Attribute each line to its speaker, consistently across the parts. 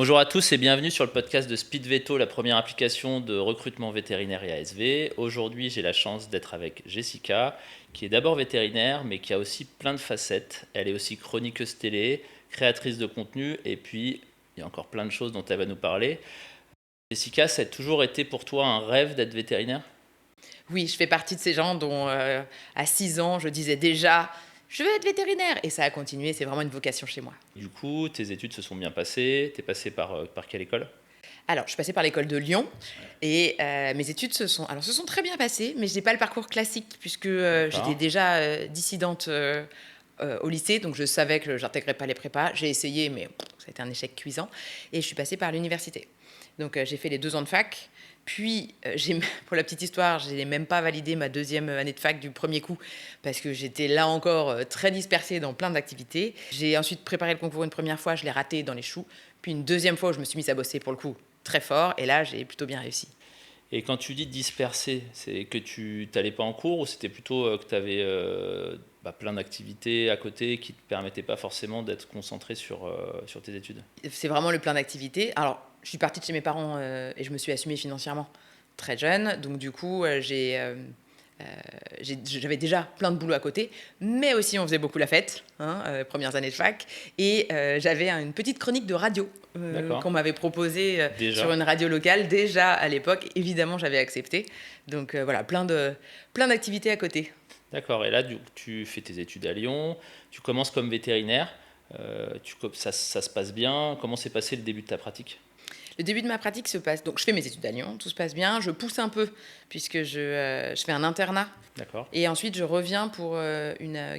Speaker 1: Bonjour à tous et bienvenue sur le podcast de Speed Veto, la première application de recrutement vétérinaire et ASV. Aujourd'hui, j'ai la chance d'être avec Jessica, qui est d'abord vétérinaire, mais qui a aussi plein de facettes. Elle est aussi chroniqueuse télé, créatrice de contenu, et puis il y a encore plein de choses dont elle va nous parler. Jessica, ça a toujours été pour toi un rêve d'être vétérinaire ?
Speaker 2: Oui, je fais partie de ces gens dont, à 6 ans, je disais déjà: «Je veux être vétérinaire» et ça a continué, c'est vraiment une vocation chez moi.
Speaker 1: Du coup, tes études se sont bien passées. T'es passé par quelle école ?
Speaker 2: Alors, je suis passée par l'école de Lyon et mes études se sont très bien passées, mais je n'ai pas le parcours classique puisque, j'étais
Speaker 1: D'accord.
Speaker 2: déjà, dissidente, au lycée, donc je savais que j'intégrais pas les prépas. J'ai essayé, mais ça a été un échec cuisant et je suis passée par l'université. Donc, j'ai fait les 2 ans de fac, puis, pour la petite histoire, je n'ai même pas validé ma deuxième année de fac du premier coup parce que j'étais là encore, très dispersée dans plein d'activités. J'ai ensuite préparé le concours une première fois, je l'ai raté dans les choux, puis une deuxième fois où je me suis mise à bosser pour le coup très fort et là, j'ai plutôt bien réussi.
Speaker 1: Et quand tu dis dispersé, c'est que tu n'allais pas en cours ou c'était plutôt que tu avais plein d'activités à côté qui ne te permettaient pas forcément d'être concentré sur tes études ?
Speaker 2: C'est vraiment le plein d'activités. Alors, je suis partie de chez mes parents, et je me suis assumée financièrement très jeune. Donc du coup, j'avais déjà plein de boulot à côté, mais aussi on faisait beaucoup la fête, hein, premières années de fac. Et j'avais une petite chronique de radio
Speaker 1: D'accord.
Speaker 2: qu'on m'avait proposée sur
Speaker 1: Déjà.
Speaker 2: une radio locale déjà à l'époque. Évidemment, j'avais accepté. Donc voilà, plein d'activités à côté.
Speaker 1: D'accord. Et là, tu fais tes études à Lyon, tu commences comme vétérinaire, ça se passe bien. Comment s'est passé le début de ta pratique ?
Speaker 2: Le début de ma pratique se passe, donc je fais mes études à Lyon, tout se passe bien. Je pousse un peu puisque je fais un internat.
Speaker 1: D'accord.
Speaker 2: Et ensuite, je reviens pour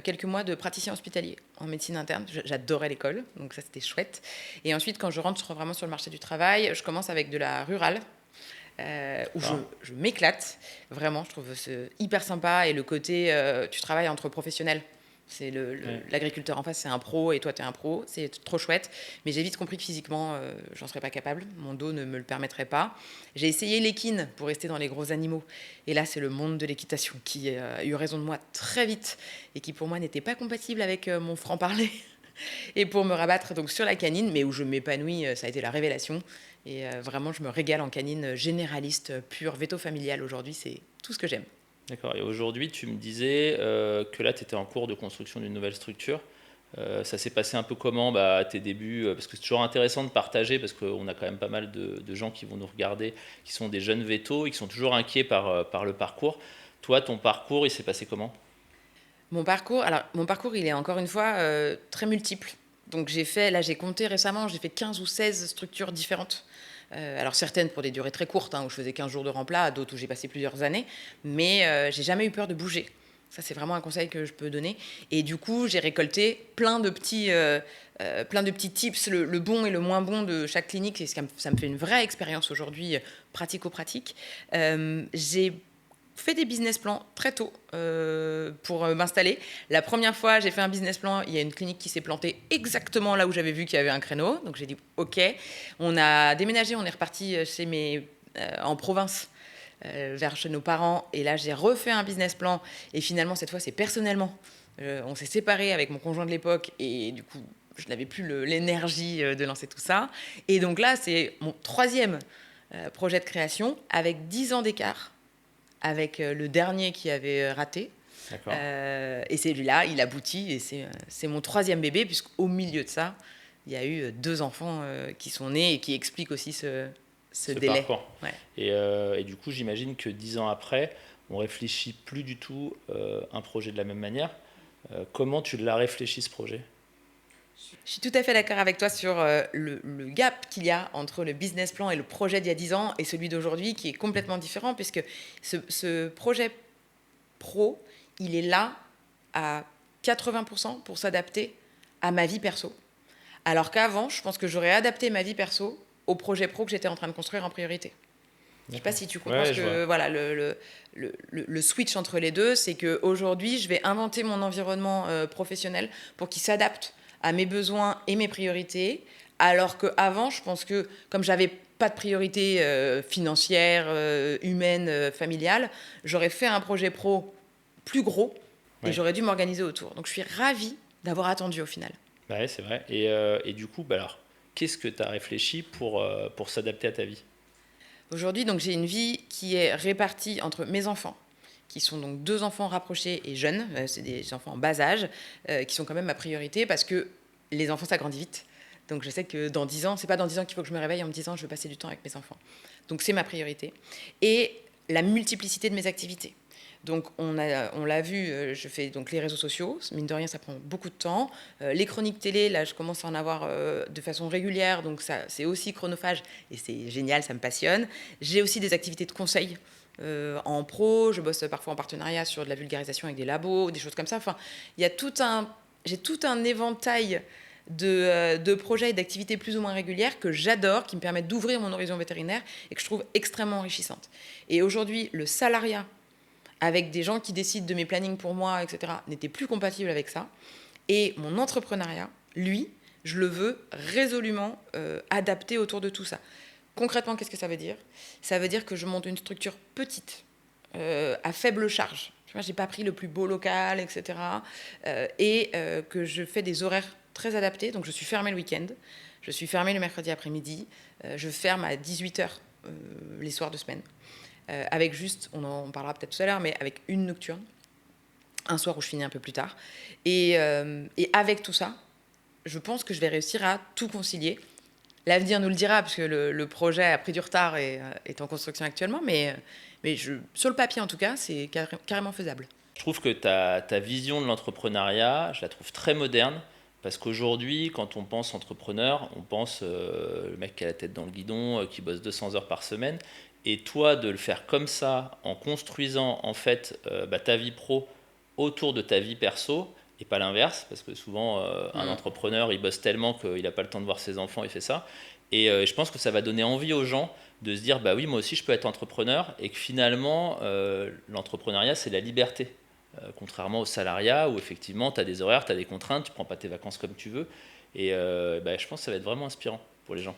Speaker 2: quelques mois de praticien hospitalier en médecine interne. J'adorais l'école, donc ça, c'était chouette. Et ensuite, quand je rentre vraiment sur le marché du travail, je commence avec de la rurale, où
Speaker 1: D'accord.
Speaker 2: je m'éclate. Vraiment, je trouve c'est hyper sympa. Et le côté, tu travailles entre professionnels. C'est
Speaker 1: Ouais.
Speaker 2: l'agriculteur en face, c'est un pro et toi, tu es un pro. C'est trop chouette. Mais j'ai vite compris que physiquement, j'en serais pas capable. Mon dos ne me le permettrait pas. J'ai essayé l'équine pour rester dans les gros animaux. Et là, c'est le monde de l'équitation qui a eu raison de moi très vite et qui, pour moi, n'était pas compatible avec mon franc-parler. Et pour me rabattre donc sur la canine, mais où je m'épanouis, ça a été la révélation. Et vraiment, je me régale en canine généraliste, pure, veto familiale. Aujourd'hui, c'est tout ce que j'aime.
Speaker 1: D'accord. Et aujourd'hui, tu me disais que là, tu étais en cours de construction d'une nouvelle structure. Ça s'est passé un peu comment à tes débuts parce que c'est toujours intéressant de partager, parce qu'on a quand même pas mal de gens qui vont nous regarder, qui sont des jeunes vétos et qui sont toujours inquiets par le parcours. Toi, ton parcours, il s'est passé comment ?
Speaker 2: Mon parcours, il est encore une fois très multiple. Donc j'ai compté récemment, j'ai fait 15 ou 16 structures différentes. Alors certaines pour des durées très courtes, hein, où je faisais 15 jours de remplat, d'autres où j'ai passé plusieurs années, mais j'ai jamais eu peur de bouger. Ça, c'est vraiment un conseil que je peux donner. Et du coup, j'ai récolté plein de petits tips, le bon et le moins bon de chaque clinique. Et ça me fait une vraie expérience aujourd'hui, pratico-pratique. J'ai fait des business plans très tôt pour m'installer. La première fois, j'ai fait un business plan, il y a une clinique qui s'est plantée exactement là où j'avais vu qu'il y avait un créneau. Donc j'ai dit OK. On a déménagé, on est reparti en province, vers chez nos parents. Et là, j'ai refait un business plan. Et finalement, cette fois, c'est personnellement. On s'est séparés avec mon conjoint de l'époque et du coup, je n'avais plus l'énergie de lancer tout ça. Et donc là, c'est mon troisième projet de création avec 10 ans d'écart avec le dernier qui avait raté.
Speaker 1: D'accord.
Speaker 2: Et celui-là, il aboutit et c'est mon troisième bébé, puisqu'au milieu de ça, il y a eu 2 enfants qui sont nés et qui expliquent aussi ce
Speaker 1: Ce
Speaker 2: délai.
Speaker 1: parcours.
Speaker 2: Ouais.
Speaker 1: Et du coup, j'imagine que 10 ans après, on réfléchit plus du tout un projet de la même manière. Comment tu l'as réfléchi, ce projet ?
Speaker 2: Je suis tout à fait d'accord avec toi sur le gap qu'il y a entre le business plan et le projet d'il y a 10 ans et celui d'aujourd'hui, qui est complètement différent, puisque ce projet pro, il est là à 80% pour s'adapter à ma vie perso. Alors qu'avant, je pense que j'aurais adapté ma vie perso au projet pro que j'étais en train de construire en priorité. Je ne sais pas
Speaker 1: D'accord.
Speaker 2: si tu comprends
Speaker 1: Ouais,
Speaker 2: ce
Speaker 1: je vois.
Speaker 2: que voilà le switch entre les deux, c'est qu'aujourd'hui, je vais inventer mon environnement professionnel pour qu'il s'adapte à mes besoins et mes priorités, alors qu'avant, je pense que comme j'avais pas de priorité financière, humaine, familiale, j'aurais fait un projet pro plus gros et
Speaker 1: Ouais.
Speaker 2: j'aurais dû m'organiser autour. Donc je suis ravie d'avoir attendu au final.
Speaker 1: Ouais, c'est vrai. Et du coup, alors, qu'est-ce que tu as réfléchi pour s'adapter à ta vie?
Speaker 2: Aujourd'hui, donc, j'ai une vie qui est répartie entre mes enfants, qui sont donc 2 enfants rapprochés et jeunes, c'est des enfants en bas âge, qui sont quand même ma priorité parce que les enfants, ça grandit vite. Donc je sais que dans 10 ans, c'est pas dans 10 ans qu'il faut que je me réveille en me disant je veux passer du temps avec mes enfants. Donc c'est ma priorité. Et la multiplicité de mes activités. Donc on l'a vu, je fais donc les réseaux sociaux, mine de rien ça prend beaucoup de temps. Les chroniques télé, là je commence à en avoir de façon régulière, donc ça c'est aussi chronophage et c'est génial, ça me passionne. J'ai aussi des activités de conseil en pro, je bosse parfois en partenariat sur de la vulgarisation avec des labos, des choses comme ça. Enfin, il y a j'ai tout un éventail de projets et d'activités plus ou moins régulières que j'adore, qui me permettent d'ouvrir mon horizon vétérinaire et que je trouve extrêmement enrichissante. Et aujourd'hui, le salariat avec des gens qui décident de mes plannings pour moi, etc., n'était plus compatible avec ça. Et mon entrepreneuriat, lui, je le veux résolument adapté autour de tout ça. Concrètement, qu'est-ce que ça veut dire? Ça veut dire que je monte une structure petite, à faible charge. Je n'ai pas pris le plus beau local, etc. Que je fais des horaires très adaptés. Donc, je suis fermée le week-end. Je suis fermée le mercredi après-midi. Je ferme à 18h les soirs de semaine. Avec juste, on en parlera peut-être tout à l'heure, mais avec une nocturne. Un soir où je finis un peu plus tard. Et avec tout ça, je pense que je vais réussir à tout concilier. L'avenir nous le dira, parce que le projet a pris du retard et est en construction actuellement, mais sur le papier en tout cas, c'est carrément faisable.
Speaker 1: Je trouve que ta vision de l'entrepreneuriat, je la trouve très moderne, parce qu'aujourd'hui, quand on pense entrepreneur, on pense le mec qui a la tête dans le guidon, qui bosse 200 heures par semaine, et toi, de le faire comme ça, en construisant en fait ta vie pro autour de ta vie perso, et pas l'inverse, parce que souvent, un entrepreneur, il bosse tellement qu'il n'a pas le temps de voir ses enfants, il fait ça. Et je pense que ça va donner envie aux gens de se dire, bah oui, moi aussi, je peux être entrepreneur, et que finalement, l'entrepreneuriat, c'est la liberté. Contrairement au salariat, où effectivement, tu as des horaires, tu as des contraintes, tu prends pas tes vacances comme tu veux. Et je pense que ça va être vraiment inspirant pour les gens.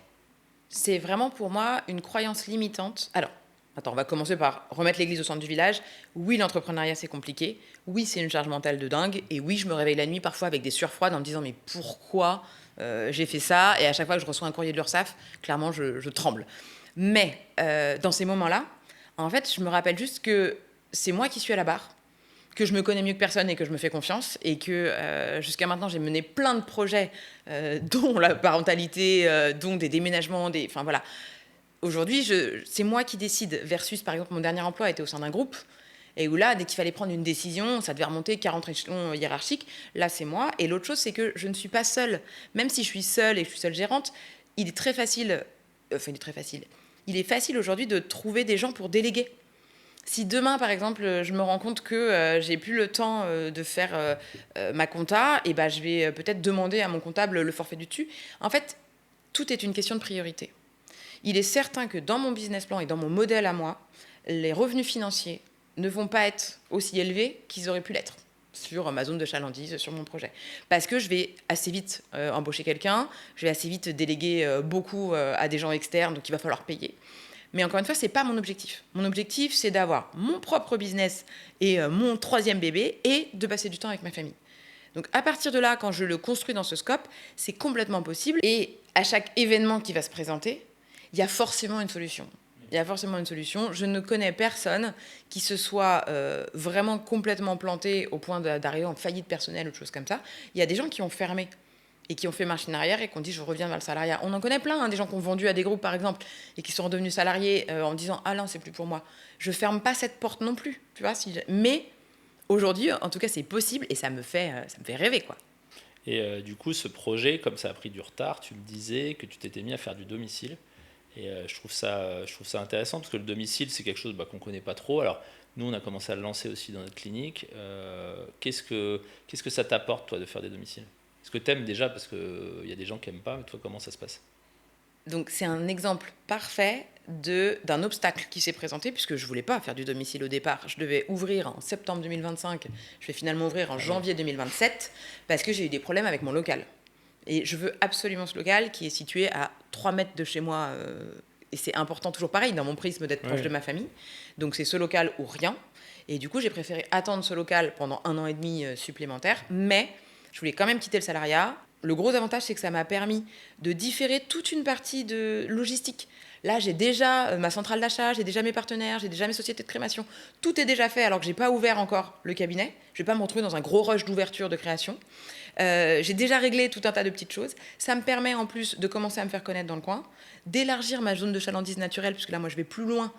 Speaker 2: C'est vraiment pour moi une croyance limitante. Alors, attends, on va commencer par remettre l'église au centre du village. Oui, l'entrepreneuriat, c'est compliqué. Oui, c'est une charge mentale de dingue. Et oui, je me réveille la nuit parfois avec des sueurs froides en me disant mais pourquoi j'ai fait ça? Et à chaque fois que je reçois un courrier de l'URSSAF, clairement, je tremble. Mais dans ces moments-là, en fait, je me rappelle juste que c'est moi qui suis à la barre, que je me connais mieux que personne et que je me fais confiance, et que jusqu'à maintenant, j'ai mené plein de projets, dont la parentalité, dont des déménagements, enfin voilà. Aujourd'hui, c'est moi qui décide, versus, par exemple, mon dernier emploi était au sein d'un groupe, et où là, dès qu'il fallait prendre une décision, ça devait remonter 40 échelons hiérarchiques. Là, c'est moi. Et l'autre chose, c'est que je ne suis pas seule. Même si je suis seule et que je suis seule gérante, il est très facile, il est facile aujourd'hui de trouver des gens pour déléguer. Si demain, par exemple, je me rends compte que j'ai plus le temps de faire ma compta, et ben, je vais peut-être demander à mon comptable le forfait du dessus. En fait, tout est une question de priorité. Il est certain que dans mon business plan et dans mon modèle à moi, les revenus financiers ne vont pas être aussi élevés qu'ils auraient pu l'être sur ma zone de chalandise, sur mon projet. Parce que je vais assez vite embaucher quelqu'un, je vais assez vite déléguer beaucoup à des gens externes, donc il va falloir payer. Mais encore une fois, ce n'est pas mon objectif. Mon objectif, c'est d'avoir mon propre business et mon 3e bébé, et de passer du temps avec ma famille. Donc à partir de là, quand je le construis dans ce scope, c'est complètement possible. Et à chaque événement qui va se présenter, il y a forcément une solution. Il y a forcément une solution. Je ne connais personne qui se soit vraiment complètement planté au point d'arriver en faillite personnelle ou de choses comme ça. Il y a des gens qui ont fermé et qui ont fait machine arrière et qui ont dit je reviens vers le salariat. On en connaît plein, hein, des gens qui ont vendu à des groupes par exemple et qui sont redevenus salariés en disant ah non, c'est plus pour moi. Je ferme pas cette porte non plus, tu vois. Mais aujourd'hui, en tout cas, c'est possible et ça me fait rêver, quoi.
Speaker 1: Et du coup, ce projet, comme ça a pris du retard, tu le disais que tu t'étais mis à faire du domicile. Et je trouve ça intéressant parce que le domicile, c'est quelque chose qu'on ne connaît pas trop. Alors, nous, on a commencé à le lancer aussi dans notre clinique. Qu'est-ce que ça t'apporte, toi, de faire des domiciles? Est-ce que tu aimes déjà? Parce qu'il y a des gens qui n'aiment pas, mais toi, comment ça se passe?
Speaker 2: Donc, c'est un exemple parfait d'un obstacle qui s'est présenté, puisque je ne voulais pas faire du domicile au départ. Je devais ouvrir en septembre 2025. Je vais finalement ouvrir en janvier 2027 parce que j'ai eu des problèmes avec mon local. Et je veux absolument ce local qui est situé à 3 mètres de chez moi. Et c'est important, toujours pareil, dans mon prisme, d'être proche de ma famille. Donc, c'est ce local ou rien. Et du coup, j'ai préféré attendre ce local pendant 1 an et demi supplémentaire. Mais je voulais quand même quitter le salariat. le gros avantage, c'est que ça m'a permis de différer toute une partie de logistique. Là, j'ai déjà ma centrale d'achat, j'ai déjà mes partenaires, j'ai déjà mes sociétés de création. Tout est déjà fait alors que je n'ai pas ouvert encore le cabinet. Je ne vais pas me retrouver dans un gros rush d'ouverture de création. J'ai déjà réglé tout un tas de petites choses. Ça me permet en plus de commencer à me faire connaître dans le coin, d'élargir ma zone de chalandise naturelle, puisque là, moi, je vais plus loin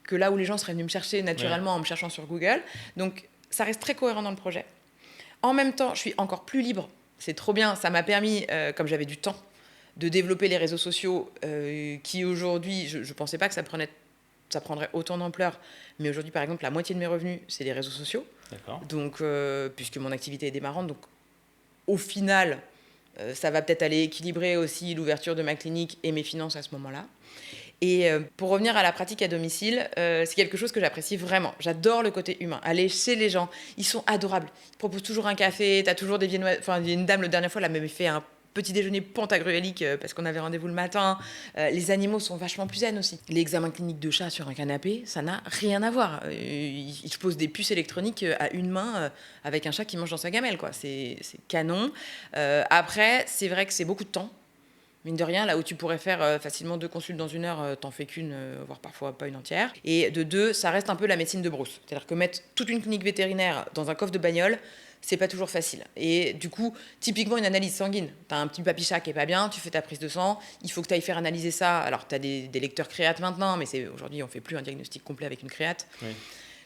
Speaker 2: que là où les gens seraient venus me chercher naturellement en me cherchant sur Google. Donc, ça reste très cohérent dans le projet. En même temps, je suis encore plus libre. C'est trop bien. Ça m'a permis, comme j'avais du temps, de développer les réseaux sociaux qui aujourd'hui, je ne pensais pas que ça prendrait autant d'ampleur. Mais aujourd'hui, par exemple, la moitié de mes revenus, c'est les réseaux sociaux.
Speaker 1: D'accord.
Speaker 2: Donc, puisque mon activité est démarrante. Donc, au final, ça va peut-être aller équilibrer aussi l'ouverture de ma clinique et mes finances à ce moment-là. Et pour revenir à la pratique à domicile, c'est quelque chose que j'apprécie vraiment. J'adore le côté humain. Aller chez les gens, ils sont adorables. Ils te proposent toujours un café, tu as toujours des viennoises. Enfin, il y a une dame, la dernière fois, elle m'avait fait un petit déjeuner pantagruélique parce qu'on avait rendez-vous le matin. Les animaux sont vachement plus zen aussi. L'examen clinique de chat sur un canapé, ça n'a rien à voir. Je pose des puces électroniques à une main avec un chat qui mange dans sa gamelle, quoi. C'est canon. Après, c'est vrai que c'est beaucoup de temps. Mine de rien, là où tu pourrais faire facilement 2 consultes dans 1 heure, t'en fais qu'une, voire parfois pas une entière. Et de 2, ça reste un peu la médecine de brousse. C'est-à-dire que mettre toute une clinique vétérinaire dans un coffre de bagnole, c'est pas toujours facile. Et du coup, typiquement une analyse sanguine. T'as un petit papy-chat qui est pas bien, tu fais ta prise de sang, il faut que tu ailles faire analyser ça. Alors t'as des lecteurs créates maintenant, mais aujourd'hui on fait plus un diagnostic complet avec une créate. Oui.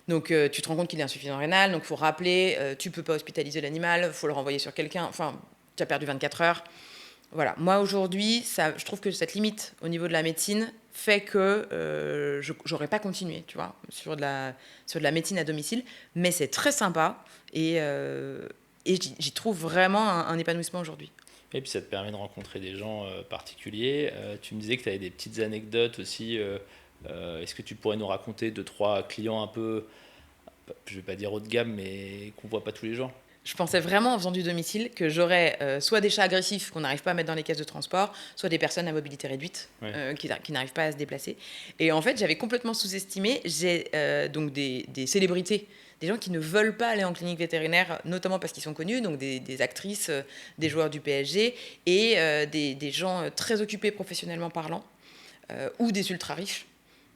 Speaker 2: Donc tu te rends compte qu'il est insuffisant rénal, donc il faut rappeler, tu peux pas hospitaliser l'animal, il faut le renvoyer sur quelqu'un, enfin tu as perdu 24 heures. Voilà, moi aujourd'hui, je trouve que cette limite au niveau de la médecine fait que je n'aurais pas continué, tu vois, sur de la médecine à domicile, mais c'est très sympa et j'y trouve vraiment un épanouissement aujourd'hui.
Speaker 1: Et puis ça te permet de rencontrer des gens particuliers. Tu me disais que tu avais des petites anecdotes aussi. Est-ce que tu pourrais nous raconter 2-3 clients un peu, je ne vais pas dire haut de gamme, mais qu'on ne voit pas tous les jours?
Speaker 2: Je pensais vraiment en faisant du domicile que j'aurais soit des chats agressifs qu'on n'arrive pas à mettre dans les caisses de transport, soit des personnes à mobilité réduite qui n'arrivent pas à se déplacer. Et en fait, j'avais complètement sous-estimé. J'ai donc des célébrités, des gens qui ne veulent pas aller en clinique vétérinaire, notamment parce qu'ils sont connus, donc des actrices, des joueurs du PSG, et des gens très occupés professionnellement parlant, ou des ultra-riches,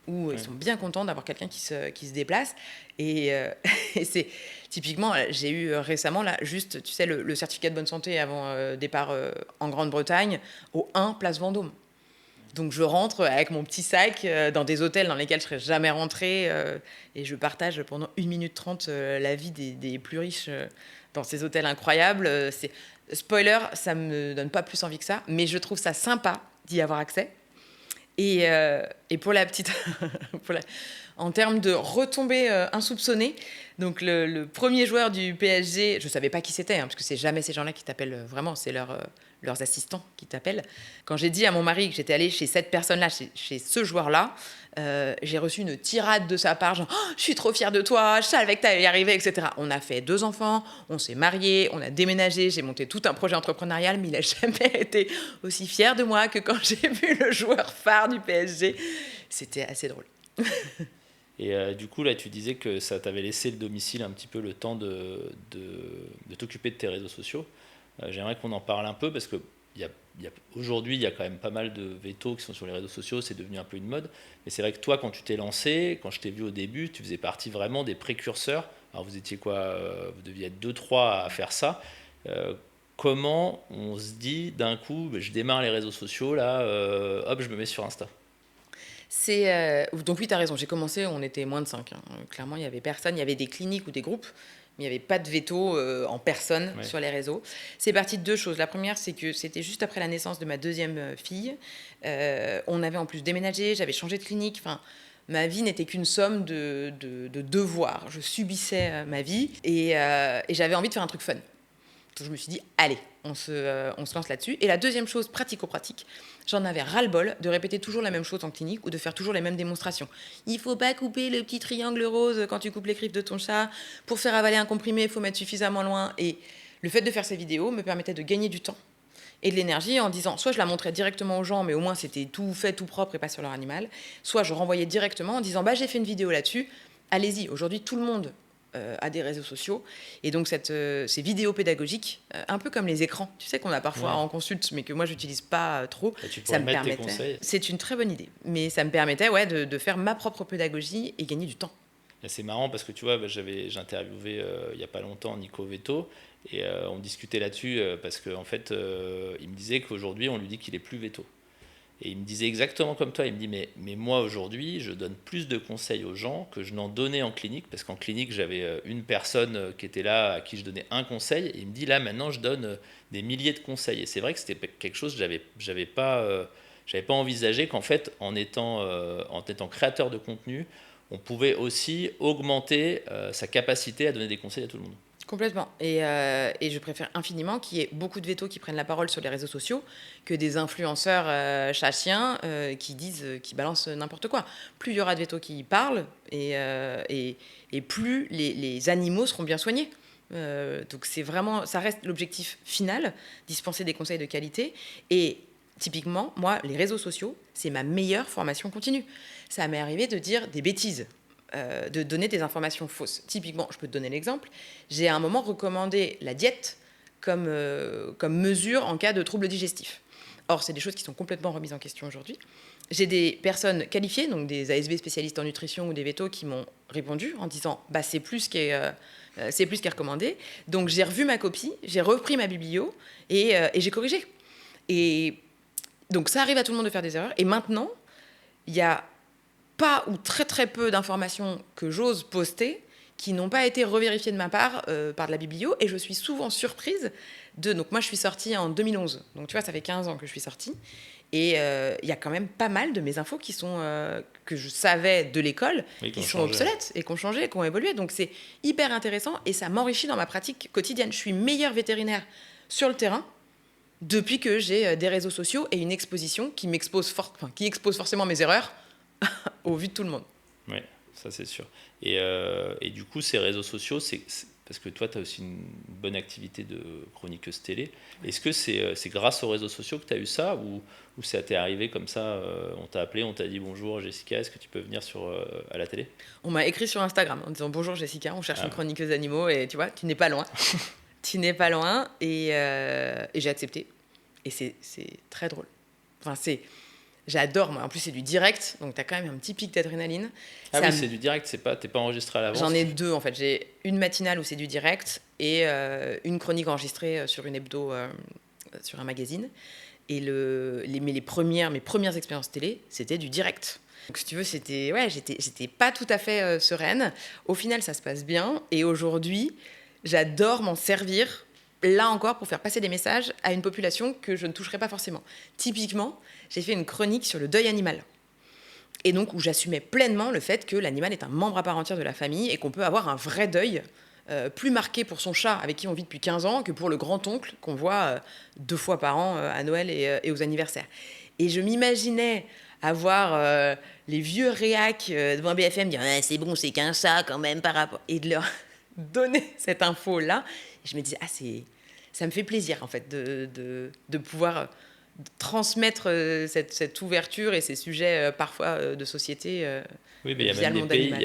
Speaker 2: où ils sont bien contents d'avoir quelqu'un qui se déplace. Et c'est typiquement, j'ai eu récemment, là, juste, tu sais, le certificat de bonne santé avant départ en Grande-Bretagne, au 1 Place Vendôme. Donc je rentre avec mon petit sac dans des hôtels dans lesquels je ne serais jamais rentrée et je partage pendant 1 minute 30 la vie des plus riches dans ces hôtels incroyables. Spoiler, ça ne me donne pas plus envie que ça, mais je trouve ça sympa d'y avoir accès. Et pour la petite... en termes de retombées insoupçonnées, donc le premier joueur du PSG, je ne savais pas qui c'était, parce que c'est jamais ces gens-là qui t'appellent vraiment, c'est leurs assistants qui t'appellent. Quand j'ai dit à mon mari que j'étais allée chez cette personne-là, chez ce joueur-là, j'ai reçu une tirade de sa part, genre oh, « je suis trop fière de toi, je savais que tu allais y arriver, etc. » On a fait 2 enfants, on s'est mariés, on a déménagé, j'ai monté tout un projet entrepreneurial, mais il n'a jamais été aussi fier de moi que quand j'ai vu le joueur phare du PSG. C'était assez drôle.
Speaker 1: Et du coup, là, tu disais que ça t'avait laissé le domicile un petit peu le temps de t'occuper de tes réseaux sociaux. J'aimerais qu'on en parle un peu parce que aujourd'hui, il y a quand même pas mal de vétos qui sont sur les réseaux sociaux, c'est devenu un peu une mode. Mais c'est vrai que toi, quand tu t'es lancé, quand je t'ai vu au début, tu faisais partie vraiment des précurseurs. Alors vous étiez quoi vous deviez être 2-3 à faire ça. Comment on se dit d'un coup, je démarre les réseaux sociaux, là, hop, je me mets sur Insta?
Speaker 2: Donc oui, tu as raison, j'ai commencé, on était moins de 5. Clairement, il n'y avait personne, il y avait des cliniques ou des groupes, mais il n'y avait pas de veto en personne sur les réseaux. C'est parti de 2 choses. La première, c'est que c'était juste après la naissance de ma 2e fille. On avait en plus déménagé, j'avais changé de clinique. Enfin, ma vie n'était qu'une somme de devoirs. Je subissais ma vie et j'avais envie de faire un truc fun. Donc je me suis dit, allez, on se lance là-dessus. Et la deuxième chose, pratico-pratique, j'en avais ras-le-bol de répéter toujours la même chose en clinique ou de faire toujours les mêmes démonstrations. Il ne faut pas couper le petit triangle rose quand tu coupes les griffes de ton chat. Pour faire avaler un comprimé, il faut mettre suffisamment loin. Et le fait de faire ces vidéos me permettait de gagner du temps et de l'énergie en disant, soit je la montrais directement aux gens, mais au moins c'était tout fait, tout propre et pas sur leur animal, soit je renvoyais directement en disant, j'ai fait une vidéo là-dessus, allez-y. Aujourd'hui, tout le monde à des réseaux sociaux. Et donc, ces vidéos pédagogiques, un peu comme les écrans, tu sais qu'on a parfois en consulte, mais que moi, j'utilise pas trop.
Speaker 1: Et tu pourrais mettre tes conseils.
Speaker 2: C'est une très bonne idée. Mais ça me permettait de faire ma propre pédagogie et gagner du temps.
Speaker 1: Et c'est marrant parce que tu vois, j'ai interviewé il n'y a pas longtemps Nico Veto et on discutait là-dessus parce qu'en fait, il me disait qu'aujourd'hui, on lui dit qu'il est plus veto. Et il me disait exactement comme toi, il me dit mais moi aujourd'hui je donne plus de conseils aux gens que je n'en donnais en clinique, parce qu'en clinique j'avais une personne qui était là à qui je donnais un conseil, et il me dit là maintenant je donne des milliers de conseils. Et c'est vrai que c'était quelque chose que j'avais pas envisagé, qu'en fait en étant créateur de contenu, on pouvait aussi augmenter sa capacité à donner des conseils à tout le monde.
Speaker 2: Complètement. Et je préfère infiniment qu'il y ait beaucoup de vétos qui prennent la parole sur les réseaux sociaux que des influenceurs chats-chiens qui balancent n'importe quoi. Plus il y aura de vétos qui parlent et plus les animaux seront bien soignés. Donc c'est vraiment, ça reste l'objectif final, dispenser des conseils de qualité. Et typiquement, moi, les réseaux sociaux, c'est ma meilleure formation continue. Ça m'est arrivé de dire des bêtises. De donner des informations fausses. Typiquement, je peux te donner l'exemple, j'ai à un moment recommandé la diète comme mesure en cas de troubles digestifs. Or, c'est des choses qui sont complètement remises en question aujourd'hui. J'ai des personnes qualifiées, donc des ASV spécialistes en nutrition ou des vétos, qui m'ont répondu en disant c'est plus ce qui est recommandé. Donc, j'ai revu ma copie, j'ai repris ma biblio et j'ai corrigé. Et donc, ça arrive à tout le monde de faire des erreurs. Et maintenant, il y a pas ou très très peu d'informations que j'ose poster qui n'ont pas été revérifiées de ma part par de la biblio, et je suis souvent surprise donc moi je suis sortie en 2011, donc tu vois ça fait 15 ans que je suis sortie, et il y a quand même pas mal de mes infos qui sont que je savais de l'école, qui sont obsolètes et qui ont changé, qui ont évolué, donc c'est hyper intéressant et ça m'enrichit dans ma pratique quotidienne. Je suis meilleure vétérinaire sur le terrain depuis que j'ai des réseaux sociaux et une exposition qui expose forcément mes erreurs au vu de tout le monde.
Speaker 1: Oui, ça c'est sûr. Et du coup, ces réseaux sociaux, c'est parce que toi, tu as aussi une bonne activité de chroniqueuse télé. Est-ce que c'est grâce aux réseaux sociaux que tu as eu ça, ou ça t'est arrivé comme ça, on t'a appelé, on t'a dit bonjour Jessica, est-ce que tu peux venir à la télé?
Speaker 2: On m'a écrit sur Instagram en disant bonjour Jessica, on cherche une chroniqueuse animaux, et tu vois, tu n'es pas loin. Tu n'es pas loin, et j'ai accepté. Et c'est très drôle. Enfin, j'adore, moi. En plus, c'est du direct, donc tu as quand même un petit pic d'adrénaline.
Speaker 1: Oui, c'est du direct, t'es pas enregistré à l'avance.
Speaker 2: J'en ai deux, en fait. J'ai une matinale où c'est du direct et une chronique enregistrée sur une hebdo, sur un magazine. Et mes premières expériences télé, c'était du direct. Donc, si tu veux, j'étais pas tout à fait sereine. Au final, ça se passe bien. Et aujourd'hui, j'adore m'en servir, là encore, pour faire passer des messages à une population que je ne toucherai pas forcément. Typiquement, j'ai fait une chronique sur le deuil animal. Et donc, où j'assumais pleinement le fait que l'animal est un membre à part entière de la famille et qu'on peut avoir un vrai deuil plus marqué pour son chat avec qui on vit depuis 15 ans que pour le grand-oncle qu'on voit 2 fois par an à Noël et aux anniversaires. Et je m'imaginais avoir les vieux réacs devant BFM dire « c'est bon, c'est qu'un chat quand même par rapport » et de leur donner cette info-là. Et je me disais « ça me fait plaisir en fait de pouvoir transmettre cette ouverture et ces sujets parfois de société. »
Speaker 1: Oui, mais il y a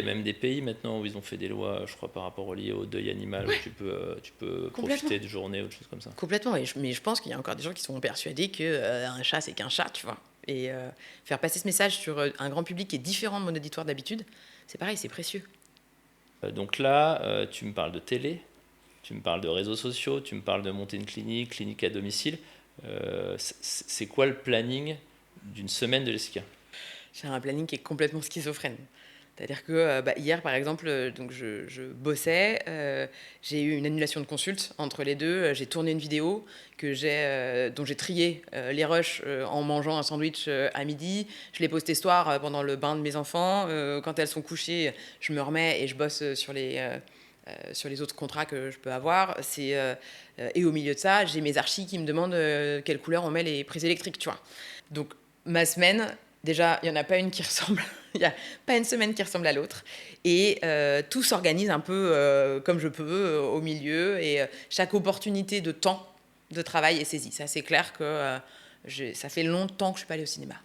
Speaker 1: même des pays maintenant où ils ont fait des lois, je crois, par rapport au deuil animal, où tu peux profiter de journées ou de choses comme ça.
Speaker 2: Complètement, mais je pense qu'il y a encore des gens qui sont persuadés qu'un chat, c'est qu'un chat, tu vois. Et faire passer ce message sur un grand public qui est différent de mon auditoire d'habitude, c'est pareil, c'est précieux.
Speaker 1: Donc là, tu me parles de télé, tu me parles de réseaux sociaux, tu me parles de monter une clinique à domicile. C'est quoi le planning d'une semaine de Jessica?
Speaker 2: J'ai un planning qui est complètement schizophrène. C'est-à-dire que hier, par exemple, donc je bossais, j'ai eu une annulation de consulte entre les deux, j'ai tourné une vidéo dont j'ai trié les rushs en mangeant un sandwich à midi. Je l'ai postée ce soir pendant le bain de mes enfants. Quand elles sont couchées, je me remets et je bosse sur les autres contrats que je peux avoir. Et au milieu de ça, j'ai mes archis qui me demandent quelle couleur on met les prises électriques, tu vois. Donc, ma semaine, déjà, il n'y en a pas une qui ressemble. Il n'y a pas une semaine qui ressemble à l'autre. Et tout s'organise un peu comme je peux au milieu. Et chaque opportunité de temps de travail est saisie. Ça, c'est clair que ça fait longtemps que je ne suis pas allée au cinéma.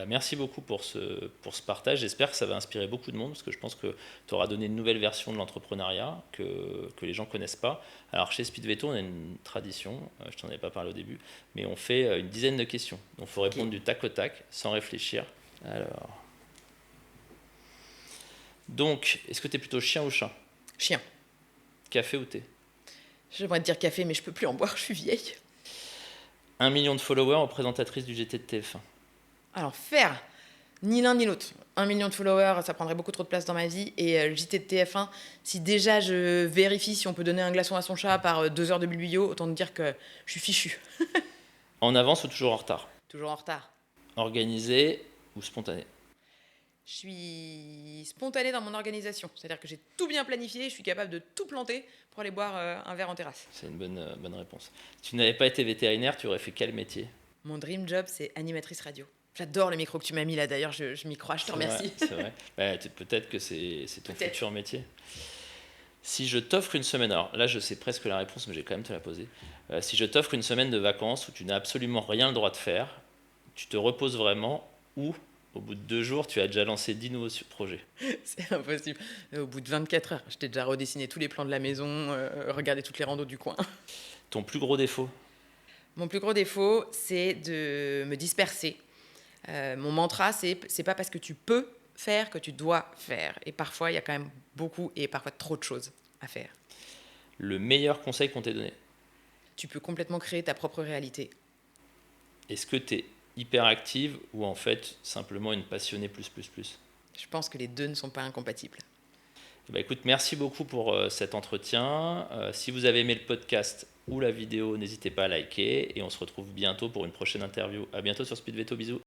Speaker 1: Merci beaucoup pour ce partage. J'espère que ça va inspirer beaucoup de monde parce que je pense que tu auras donné une nouvelle version de l'entrepreneuriat que les gens ne connaissent pas. Alors chez Speed Veto, on a une tradition, je t'en avais pas parlé au début, mais on fait une dizaine de questions. Donc il faut répondre du tac au tac sans réfléchir. Alors. Donc, est-ce que tu es plutôt chien ou chat?
Speaker 2: Chien.
Speaker 1: Café ou thé?
Speaker 2: J'aimerais te dire café, mais je peux plus en boire, je suis vieille.
Speaker 1: 1 million de followers aux présentatrices du GT de TF1.
Speaker 2: Alors, faire ni l'un ni l'autre. 1 million de followers, ça prendrait beaucoup trop de place dans ma vie. Et le JT de TF1, si déjà je vérifie si on peut donner un glaçon à son chat par 2 heures de bilbillot, autant te dire que je suis fichue.
Speaker 1: En avance ou toujours en retard?
Speaker 2: Toujours en retard.
Speaker 1: Organisé ou spontané?
Speaker 2: Je suis spontanée dans mon organisation. C'est-à-dire que j'ai tout bien planifié, je suis capable de tout planter pour aller boire un verre en terrasse.
Speaker 1: C'est une bonne réponse. Si tu n'avais pas été vétérinaire, tu aurais fait quel métier?
Speaker 2: Mon dream job, c'est animatrice radio. J'adore le micro que tu m'as mis là, d'ailleurs, je m'y crois, je te remercie.
Speaker 1: C'est vrai. Peut-être que c'est ton
Speaker 2: Peut-être.
Speaker 1: futur métier. Si je t'offre une semaine, alors là je sais presque la réponse, mais j'ai quand même te la poser. Si je t'offre une semaine de vacances où tu n'as absolument rien le droit de faire, tu te reposes vraiment, ou au bout de 2 jours, tu as déjà lancé 10 nouveaux projets?
Speaker 2: C'est impossible. Au bout de 24 heures, je t'ai déjà redessiné tous les plans de la maison, regardé toutes les randos du coin.
Speaker 1: Ton plus gros défaut?
Speaker 2: Mon plus gros défaut, c'est de me disperser. Mon mantra, c'est pas parce que tu peux faire que tu dois faire. Et parfois, il y a quand même beaucoup et parfois trop de choses à faire.
Speaker 1: Le meilleur conseil qu'on t'ait donné?
Speaker 2: Tu peux complètement créer ta propre réalité.
Speaker 1: Est-ce que tu es hyper active ou en fait simplement une passionnée plus?
Speaker 2: Je pense que les deux ne sont pas incompatibles.
Speaker 1: Écoute, merci beaucoup pour cet entretien. Si vous avez aimé le podcast ou la vidéo, n'hésitez pas à liker et on se retrouve bientôt pour une prochaine interview. À bientôt sur Speed Veto, bisous.